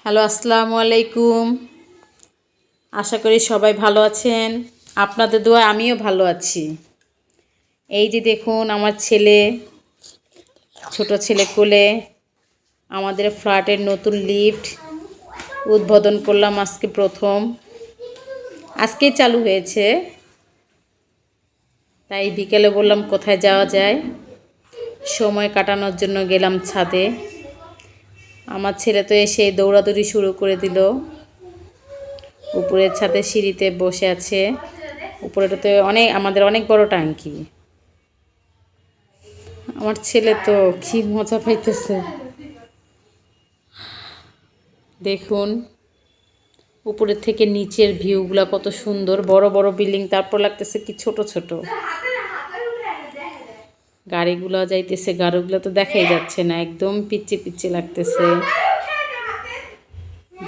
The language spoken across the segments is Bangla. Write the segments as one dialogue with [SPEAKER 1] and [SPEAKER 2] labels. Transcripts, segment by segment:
[SPEAKER 1] হ্যালো, আসসালামু আলাইকুম। আশা করি সবাই ভালো আছেন। আপনাদের দোয়ায় আমিও ভালো আছি। এই যে দেখুন আমার ছেলে, ছোট ছেলে কোলে আমাদের ফ্ল্যাটের নতুন লিফট উদ্বোধন করলাম আজকে প্রথম। আজকেই চালু হয়েছে, তাই বিকেলে বললাম কোথায় যাওয়া যায়। সময় কাটানোর জন্য গেলাম ছাদে। আমার ছেলে তো এসে দৌড়াদৌড়ি শুরু করে দিল। উপরের ছাদে সিঁড়িতে বসে আছে। উপরেটাতে আমাদের অনেক বড় ট্যাঙ্কি। আমার ছেলে তো কি মজা পাইতেছে দেখুন। উপরের থেকে নিচের ভিউগুলো কত সুন্দর, বড় বড় বিল্ডিং, তারপর লাগতেছে কি ছোট ছোট গাড়িগুলো যাইতেছে। গাড়িগুলো তো দেখাই যাচ্ছে না, একদম পিচ্ছি পিচ্ছি লাগতেছে।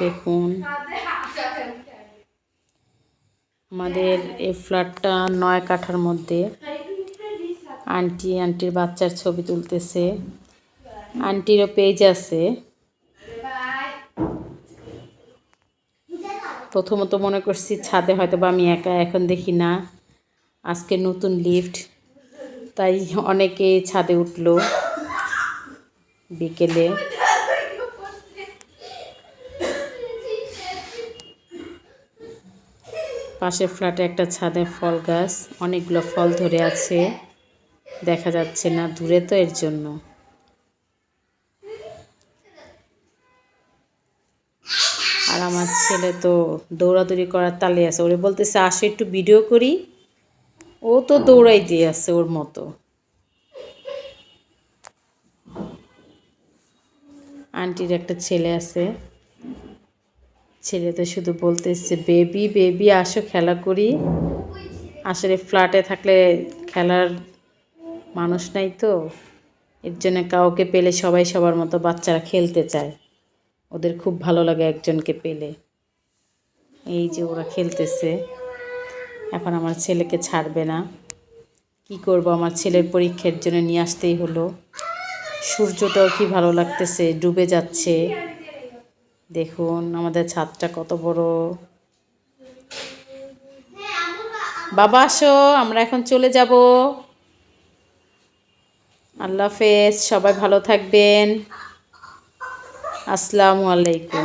[SPEAKER 1] দেখুন আমাদের এই ফ্ল্যাটটা 9 কাঠার মধ্যে। আন্টির বাচ্চার ছবি তুলতেছে। আন্টিরও পেজ আছে। প্রথমত মনে করছি ছাদে হয়তো বা আমি একা, এখন দেখি না, আজকে নতুন লিফট, তাই অনেকে ছাদে উঠলো বিকেলে। পাশের ফ্ল্যাটে একটা ছাদে ফল গাছ, অনেকগুলো ফল ধরে আছে, দেখা যাচ্ছে না দূরে তো, এর জন্য। আর আমার ছেলে তো দৌড়াদৌড়ি করার তালে আছে। ওরে বলতেছে আসে একটু ভিডিও করি, ও তো দৌড়াই দিয়ে আছে ওর মতো। আন্টির একটা ছেলে আছে, ছেলে তো শুধু বলতেছে বেবি বেবি আসো খেলা করি। আসলে ফ্ল্যাটে থাকলে খেলার মানুষ নাই তো, এর জন্য কাউকে পেলে সবাই সবার মতো বাচ্চারা খেলতে চায়, ওদের খুব ভালো লাগে একজনকে পেলে। এই যে ওরা খেলতেছে। এখন আমার ছেলেকে ছাড়বে না, কি করব, আমার ছেলের পরীক্ষার জন্য নিয়ে আসতেই হলো। সূর্যটাও কি ভালো লাগতেছে, ডুবে যাচ্ছে। দেখুন আমাদের ছাদটা কত বড়। বাবা আসো, আমরা এখন চলে যাব। আল্লাহ হাফেজ, সবাই ভালো থাকবেন। আসসালামু আলাইকুম।